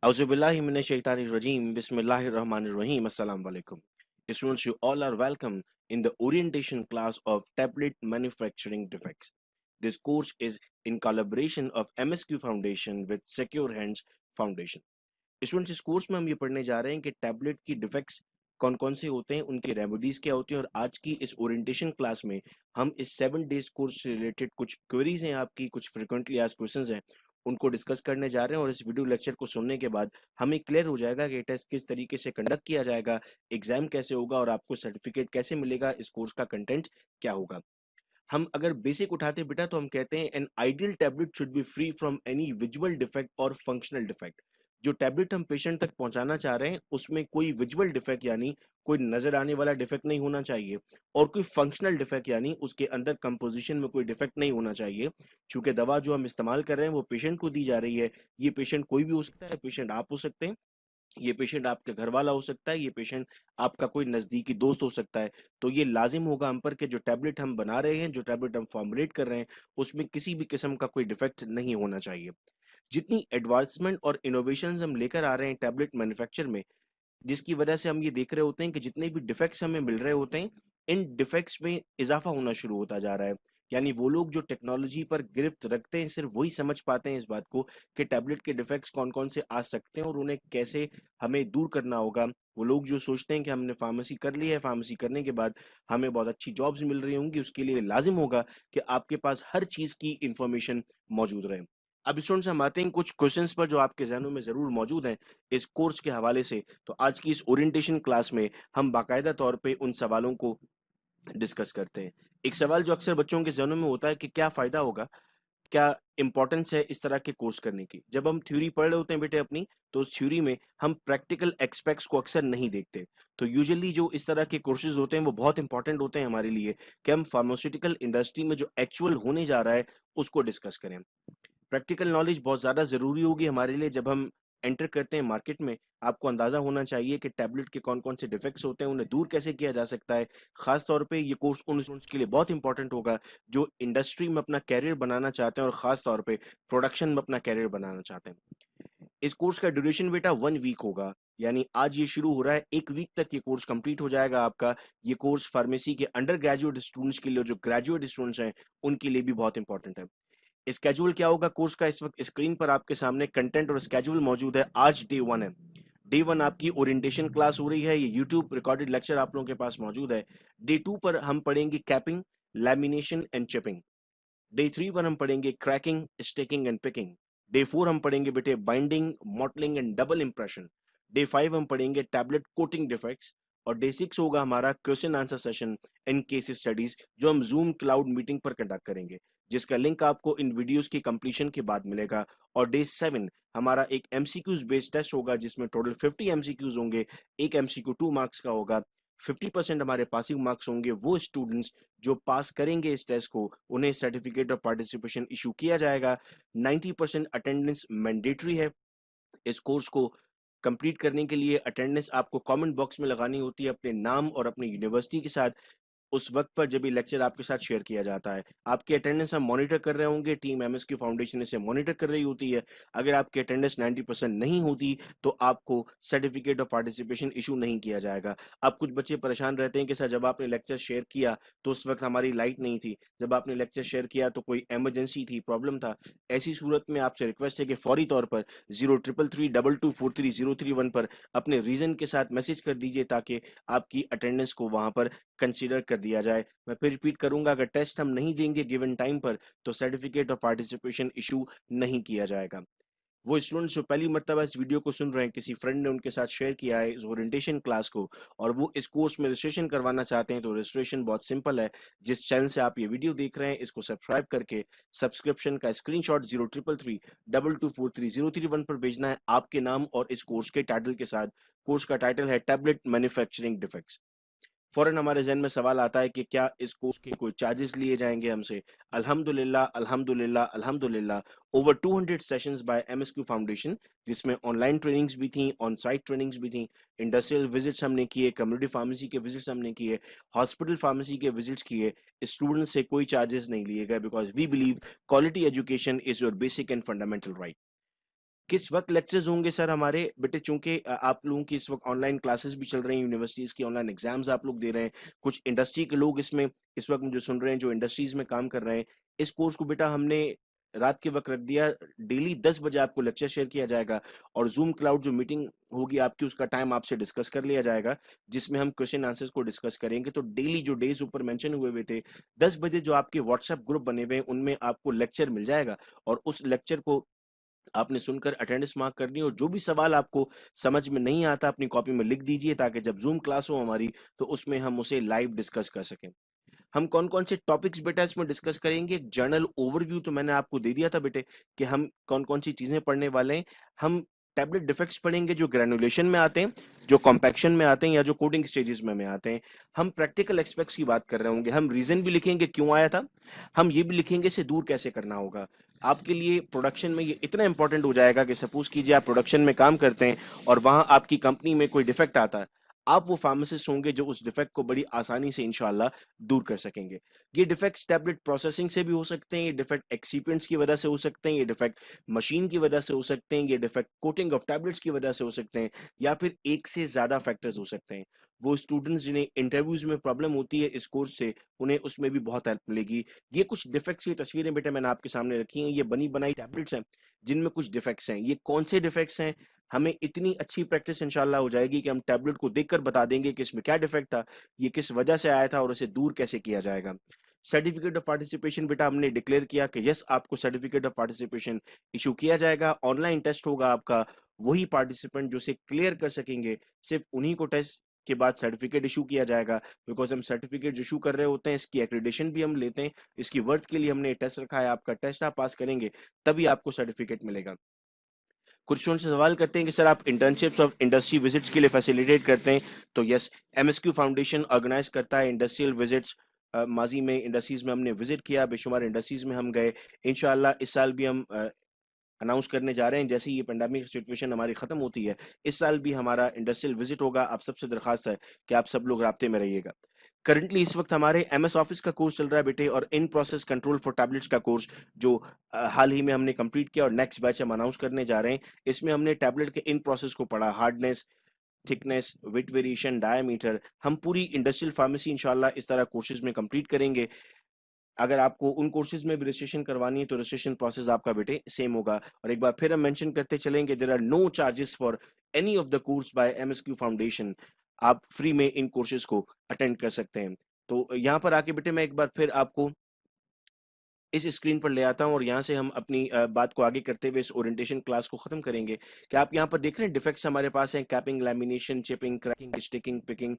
Auzubillahiminash-shaytanir-rajim. Bismillahir-rahmanir-rahim. Assalamu alaikum. Students, you all are welcome in the orientation class of Tablet Manufacturing Defects. This course is in collaboration of MSQ Foundation with Secure Hands Foundation. Students इस course में हम ये पढ़ने जा रहे हैं कि tablet की डिफेक्ट्स कौन कौन से होते हैं, उनके रेमेडीज क्या होती हैं, और आज की इस ओरिएंटेशन क्लास में हम इस 7 डेज कोर्स से रिलेटेड कुछ क्वेरीज हैं आपकी, कुछ फ्रिक्वेंटली आस्क्ड क्वेश्चंस हैं, उनको डिस्कस करने जा रहे हैं। और इस वीडियो लेक्चर को सुनने के बाद हमें क्लियर हो जाएगा कि टेस्ट किस तरीके से कंडक्ट किया जाएगा, एग्जाम कैसे होगा और आपको सर्टिफिकेट कैसे मिलेगा, इस कोर्स का कंटेंट क्या होगा। हम अगर बेसिक उठाते बेटा तो हम कहते हैं an ideal tablet should be free from any visual defect और फंक्शनल डिफेक्ट। जो टैबलेट हम पेशेंट तक पहुंचाना चाह रहे हैं उसमें कोई विजुअल डिफेक्ट यानी कोई नजर आने वाला डिफेक्ट नहीं होना चाहिए, और कोई फंक्शनल डिफेक्ट यानी उसके अंदर कंपोजिशन में कोई डिफेक्ट नहीं होना चाहिए। क्योंकि दवा जो हम इस्तेमाल कर रहे हैं वो पेशेंट को दी जा रही है। ये पेशेंट कोई भी हो सकता है, पेशेंट आप हो सकते हैं, ये पेशेंट आपके घर वाला हो सकता है, ये पेशेंट आपका कोई नजदीकी दोस्त हो सकता है। तो ये लाजिम होगा हम पर कि जो टैबलेट हम बना रहे हैं, जो टैबलेट हम फॉर्मुलेट कर रहे हैं, उसमें किसी भी किस्म का कोई डिफेक्ट नहीं होना चाहिए। जितनी एडवांसमेंट और इनोवेशंस हम लेकर आ रहे हैं टैबलेट मैन्युफैक्चर में, जिसकी वजह से हम ये देख रहे होते हैं कि जितने भी डिफेक्ट्स हमें मिल रहे होते हैं, इन डिफेक्ट्स में इजाफा होना शुरू होता जा रहा है। यानी वो लोग जो टेक्नोलॉजी पर गिरफ्त रखते हैं सिर्फ वही समझ पाते हैं इस बात को कि टैबलेट के डिफेक्ट्स कौन कौन से आ सकते हैं और उन्हें कैसे हमें दूर करना होगा। वो लोग जो सोचते हैं कि हमने फार्मेसी कर ली है, फार्मेसी करने के बाद हमें बहुत अच्छी जॉब्स मिल रही होंगी, उसके लिए लाजिम होगा कि आपके पास हर चीज़ की इंफॉर्मेशन मौजूद रहे। अब स्टूडेंट्स हम आते हैं कुछ क्वेश्चंस पर जो आपके जहनों में ज़रूर मौजूद हैं इस कोर्स के हवाले से। तो आज की इस ओरिएंटेशन क्लास में हम बाकायदा तौर पे उन सवालों को डिस्कस करते हैं। एक सवाल जो अक्सर बच्चों के जहनों में होता है कि क्या फ़ायदा होगा, क्या इंपॉर्टेंस है इस तरह के कोर्स करने की। जब हम थ्योरी पढ़ रहे होते हैं बेटे अपनी, तो उस थ्योरी में हम प्रैक्टिकल एस्पेक्ट्स को अक्सर नहीं देखते। तो यूजुअली जो इस तरह के कोर्सेज होते हैं वो बहुत इंपॉर्टेंट होते हैं हमारे लिए कि हम फार्मास्यूटिकल इंडस्ट्री में जो एक्चुअल होने जा रहा है उसको डिस्कस करें। प्रैक्टिकल नॉलेज बहुत ज़्यादा ज़रूरी होगी हमारे लिए जब हम एंटर करते हैं मार्केट में। आपको अंदाज़ा होना चाहिए कि टैबलेट के कौन-कौन से डिफेक्ट्स होते हैं, उन्हें दूर कैसे किया जा सकता है। ख़ास तौर पे ये कोर्स उन स्टूडेंट्स के लिए बहुत इंपॉर्टेंट होगा जो इंडस्ट्री में अपना करियर बनाना चाहते हैं और ख़ास तौर पे प्रोडक्शन में अपना करियर बनाना चाहते हैं। इस कोर्स का ड्यूरेशन बेटा 1 वीक होगा, यानी आज ये शुरू हो रहा है, 1 वीक तक ये कोर्स कंप्लीट हो जाएगा आपका। ये कोर्स फार्मेसी के अंडर ग्रेजुएट स्टूडेंट्स के लिए, जो ग्रेजुएट स्टूडेंट्स हैं, उनके लिए भी बहुत इंपॉर्टेंट है। स्केड्यूल क्या होगा कोर्स का, इस वक्त स्क्रीन पर आपके सामने कंटेंट और स्केड्यूल मौजूद है। आज डे 1 है। डे 1 आपकी ओरिएंटेशन क्लास हो रही है, ये यूट्यूब रिकॉर्डेड लेक्चर आप लोगों के पास मौजूद है। डे 2 पर हम पढ़ेंगे capping, lamination and chipping. Day 3 पर हम पढ़ेंगे cracking, sticking and picking. Day 4 हम पढ़ेंगे बेटे binding, mottling and double impression. Day 5 हम पढ़ेंगे टैबलेट कोटिंग डिफेक्ट्स। और डे 6 होगा हमारा question answer session and case studies, जो हम जूम क्लाउड मीटिंग पर कंडक्ट करेंगे, जिसका लिंक आपको इन वीडियोस की कंप्लीशन के बाद मिलेगा। और डे 7 हमारा एक एमसीक्यूज बेस्ड टेस्ट होगा जिसमें टोटल 50 एमसीक्यूज होंगे। एक एमसीक्यू 2 मार्क्स का होगा। 50% हमारे पासिंग मार्क्स होंगे। वो स्टूडेंट्स जो पास करेंगे इस टेस्ट को, उन्हें सर्टिफिकेट ऑफ पार्टिसिपेशन इशू किया जाएगा। 90% अटेंडेंस मैंडेटरी है। इस कोर्स को कंप्लीट करने के लिए अटेंडेंस आपको कमेंट बॉक्स में लगानी होती है अपने नाम और अपनी यूनिवर्सिटी के साथ, उस वक्त पर जब ये लेक्चर आपके साथ शेयर किया जाता है। आपकी अटेंडेंस हम मॉनिटर कर रहे होंगे, टीम एमएसक्यू फाउंडेशन इसे मॉनिटर कर रही होती है। अगर आपकी अटेंडेंस 90% नहीं होती तो आपको सर्टिफिकेट ऑफ पार्टिसिपेशन इशू नहीं किया जाएगा। अब कुछ बच्चे परेशान रहते हैं कि सर जब आपने लेक्चर शेयर किया तो उस वक्त हमारी लाइट नहीं थी, जब आपने लेक्चर शेयर किया तो कोई एमरजेंसी थी, प्रॉब्लम था। ऐसी सूरत में आपसे रिक्वेस्ट है कि फौरी तौर पर 0333224301 पर अपने रीजन के साथ मैसेज कर दीजिए ताकि आपकी अटेंडेंस को वहां पर कंसीडर कर दिया जाए। मैं फिर रिपीट करूंगा, अगर टेस्ट हम नहीं देंगे गिवन टाइम पर तो सर्टिफिकेट ऑफ पार्टिसिपेशन इशू नहीं किया जाएगा। वो स्टूडेंट्स जो पहली मर्तबा इस वीडियो को सुन रहे हैं, किसी फ्रेंड ने उनके साथ शेयर किया है इस ओरिएंटेशन क्लास को और वो इस कोर्स में रजिस्ट्रेशन करवाना चाहते हैं, तो रजिस्ट्रेशन बहुत सिंपल है। जिस चैनल से आप ये वीडियो देख रहे हैं इसको सब्सक्राइब करके सब्सक्रिप्शन का स्क्रीनशॉट 0333224301 पर भेजना है आपके नाम और इस कोर्स के टाइटल के साथ। कोर्स का टाइटल है टैबलेट मैन्युफैक्चरिंग डिफेक्ट्स। फौरन हमारे जहन में सवाल आता है कि क्या इस कोर्स के कोई चार्जेस लिए जाएंगे हमसे। अल्हम्दुलिल्लाह अल्हम्दुलिल्लाह अल्हम्दुलिल्लाह, over 200 sessions bye MSQ foundation, जिसमें ऑनलाइन ट्रेनिंग्स भी थी, ऑन साइट ट्रेनिंग्स भी थी, इंडस्ट्रियल विजिट्स हमने किए, कम्युनिटी फार्मेसी के विजिट्स हमने किए, हॉस्पिटल फार्मेसी के विजिट्स किए। स्टूडेंट से कोई चार्जेस नहीं लिए गए because we believe quality education is your basic and fundamental right. किस वक्त लेक्चर्स होंगे सर हमारे बेटे? चूंकि आप लोगों की इस वक्त ऑनलाइन क्लासेस भी चल रही हैं, यूनिवर्सिटीज की ऑनलाइन एग्जाम्स आप लोग दे रहे हैं, कुछ इंडस्ट्री के लोग इसमें इस वक्त मुझे सुन रहे हैं जो इंडस्ट्रीज में काम कर रहे हैं। इस कोर्स को बेटा हमने रात के वक्त रख दिया, डेली 10 बजे आपको लेक्चर शेयर किया जाएगा और जूम क्लाउड जो मीटिंग होगी आपकी उसका टाइम आपसे डिस्कस कर लिया जाएगा, जिसमें हम क्वेश्चन आंसर्स को डिस्कस करेंगे। तो डेली जो डेज ऊपर मेंशन हुए हुए थे, 10 बजे जो आपके व्हाट्सएप ग्रुप बने हुए हैं उनमें आपको लेक्चर मिल जाएगा और उस लेक्चर को आपने सुनकर अटेंडेंस मार्क करनी है और जो भी सवाल आपको समझ में नहीं आता अपनी कॉपी में लिख दीजिए, ताकि जब जूम क्लास हो हमारी तो उसमें हम उसे लाइव डिस्कस कर सकें। हम कौन-कौन से टॉपिक्स बेटा इसमें डिस्कस करेंगे? एक जनरल ओवरव्यू तो मैंने आपको दे दिया था बेटे कि हम कौन-कौन सी चीज़ें पढ़ने वाले हैं। हम टैबलेट डिफेक्ट्स पढ़ेंगे जो ग्रैन्युलेशन में आते हैं, जो कॉम्पैक्शन में आते हैं या जो कोडिंग स्टेजेस में आते हैं। हम प्रैक्टिकल एस्पेक्ट्स की बात कर रहे होंगे। हम रीज़न भी लिखेंगे क्यों आया था। हम ये भी लिखेंगे इसे दूर कैसे करना होगा। आपके लिए प्रोडक्शन में ये इतना इम्पोर्टेंट हो जाएगा कि सपोज़ कीजिए आप प्रोडक्शन में काम करते हैं और वहाँ आपकी कंपनी में कोई डिफेक्ट आता है। आप वो फार्मासिस्ट होंगे जो उस डिफेक्ट को बड़ी आसानी से इंशाअल्लाह दूर कर सकेंगे। ये डिफेक्ट्स टैबलेट प्रोसेसिंग से भी हो सकते हैं, ये डिफेक्ट एक्सिपिएंट्स की वजह से हो सकते हैं, ये डिफेक्ट मशीन की वजह से हो सकते हैं, ये डिफेक्ट कोटिंग ऑफ टैबलेट्स की वजह से हो सकते हैं, या फिर एक से ज़्यादा फैक्टर्स हो सकते हैं। वो स्टूडेंट्स जिन्हें इंटरव्यूज़ में प्रॉब्लम होती है इस कोर्स से, उन्हें उसमें भी बहुत हेल्प मिलेगी। ये कुछ डिफेक्ट्स की तस्वीरें बेटा मैंने आपके सामने रखी हैं, ये बनी-बनाई टैबलेट्स हैं, जिनमें कुछ डिफेक्ट्स हैं। ये कौन से डिफेक्ट्स हैं? हमें इतनी अच्छी प्रैक्टिस इंशाअल्लाह हो जाएगी कि हम टैबलेट को देखकर बता देंगे कि इसमें क्या डिफेक्ट था, ये किस वजह से आया था और इसे दूर कैसे किया जाएगा। सर्टिफिकेट ऑफ पार्टिसिपेशन बेटा हमने डिक्लेयर किया कि यस आपको सर्टिफिकेट ऑफ पार्टिसिपेशन इशू किया जाएगा। ऑनलाइन टेस्ट होगा आपका, वही पार्टिसिपेंट जो इसे क्लियर कर सकेंगे, सिर्फ उन्हीं को टेस्ट के बाद सर्टिफिकेट इशू किया जाएगा। बिकॉज हम सर्टिफिकेट इशू कर रहे होते हैं, इसकी एक्रेडिटेशन भी हम लेते हैं, इसकी वर्थ के लिए हमने टेस्ट रखा है। आपका टेस्ट आप पास करेंगे तभी आपको सर्टिफिकेट मिलेगा। कुछ स्टूडेंट सवाल करते हैं कि सर आप इंटर्नशिप्स और इंडस्ट्री विजिट्स के लिए फैसिलिटेट करते हैं। तो यस, एमएसक्यू फाउंडेशन ऑर्गेनाइज करता है इंडस्ट्रियल विजिट्स। माजी में इंडस्ट्रीज में हमने विजिट किया, बेशुमार इंडस्ट्रीज में हम गए। इंशाल्लाह इस साल भी हम अनाउंस करने जा रहे हैं, जैसे ही ये पेंडेमिक सिचुएशन हमारी खत्म होती है, इस साल भी हमारा इंडस्ट्रियल विजिट होगा। आप सबसे दरखास्त है कि आप सब लोग राब्ते में रहिएगा। करंटली इस वक्त हमारे एमएस ऑफिस का कोर्स चल रहा है बेटे, और in process control for tablets का कोर्स जो हाल ही में हमने कंप्लीट किया और नेक्स्ट बैच हम अनाउंस करने जा रहे हैं। इसमें हमने टैबलेट के इन प्रोसेस को पढ़ा, hardness, thickness, weight variation, diameter. हम पूरी इंडस्ट्रियल फार्मेसी इंशाल्लाह इस तरह कोर्सेज में कंप्लीट करेंगे। अगर आपको उन कोर्सेज में भी रजिस्ट्रेशन करवानी है तो रजिस्ट्रेशन प्रोसेस आपका बेटे सेम होगा। और एक बार फिर हम मेंशन करते चलेंगे, there are no charges for any of the course by MSQ foundation. आप फ्री में इन कोर्सेज को अटेंड कर सकते हैं। तो यहाँ पर आके बेटे मैं एक बार फिर आपको इस स्क्रीन पर ले आता हूँ और यहाँ से हम अपनी बात को आगे करते हुए इस ओरिएंटेशन क्लास को खत्म करेंगे। कि आप यहाँ पर देख रहे हैं डिफेक्ट्स हमारे पास हैं, capping, lamination, chipping, cracking, sticking, picking.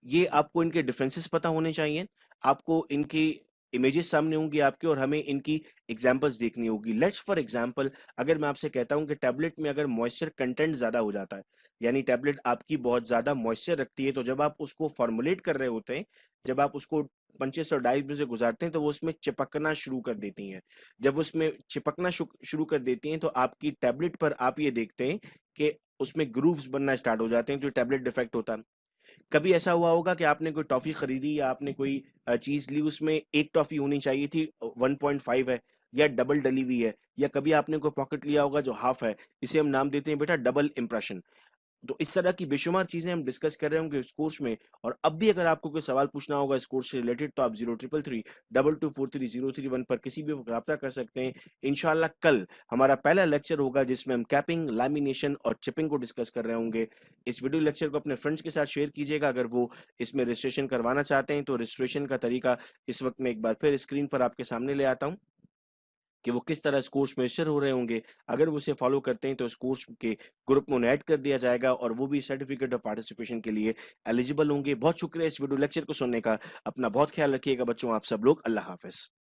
ये आपको इनके डिफरेंसेस पता होने चाहिए। आपको इनकी इमेजेस सामने होंगी आपके और हमें इनकी एग्जांपल्स देखनी होगी। लेट्स फॉर एग्जांपल, अगर मैं आपसे कहता हूँ कि टैबलेट में अगर मॉइस्चर कंटेंट ज्यादा हो जाता है, यानी टैबलेट आपकी बहुत ज्यादा मॉइस्चर रखती है, तो जब आप उसको फॉर्मुलेट कर रहे होते हैं, जब आप उसको पंचेस और डाइस में से गुजारते हैं, तो वो उसमें चिपकना शुरू कर देती हैं। जब उसमें चिपकना शुरू कर देती हैं तो आपकी टैबलेट पर आप ये देखते हैं कि उसमें ग्रूव्स बनना स्टार्ट हो जाते हैं, तो टैबलेट डिफेक्ट होता है। कभी ऐसा हुआ होगा कि आपने कोई टॉफी खरीदी या आपने कोई चीज ली, उसमें एक टॉफी होनी चाहिए थी 1.5 है या डबल डली हुई है, या कभी आपने कोई पॉकेट लिया होगा जो हाफ है, इसे हम नाम देते हैं बेटा डबल इंप्रेशन। तो इस तरह की बेशुमार चीजें हम डिस्कस कर रहे होंगे इस कोर्स में। और अब भी अगर आपको कोई सवाल पूछना होगा इस कोर्स से रिलेटेड, तो आप 0333 22243031 पर किसी भी वक्त रब्ता कर सकते हैं। इंशाल्लाह कल हमारा पहला लेक्चर होगा जिसमें हम कैपिंग, लैमिनेशन और चिपिंग को डिस्कस कर रहे होंगे। इस वीडियो लेक्चर को अपने फ्रेंड्स के साथ शेयर कीजिएगा। अगर वो इसमें रजिस्ट्रेशन करवाना चाहते हैं तो रजिस्ट्रेशन का तरीका इस वक्त मैं एक बार फिर स्क्रीन पर आपके सामने ले आता हूँ कि वो किस तरह इस कोर्स में रजिस्टर हो रहे होंगे। अगर वो उसे फॉलो करते हैं तो इस कोर्स के ग्रुप में उन्हें ऐड कर दिया जाएगा और वो भी सर्टिफिकेट ऑफ पार्टिसिपेशन के लिए एलिजिबल होंगे। बहुत शुक्रिया इस वीडियो लेक्चर को सुनने का। अपना बहुत ख्याल रखिएगा बच्चों, आप सब लोग। अल्लाह हाफिज।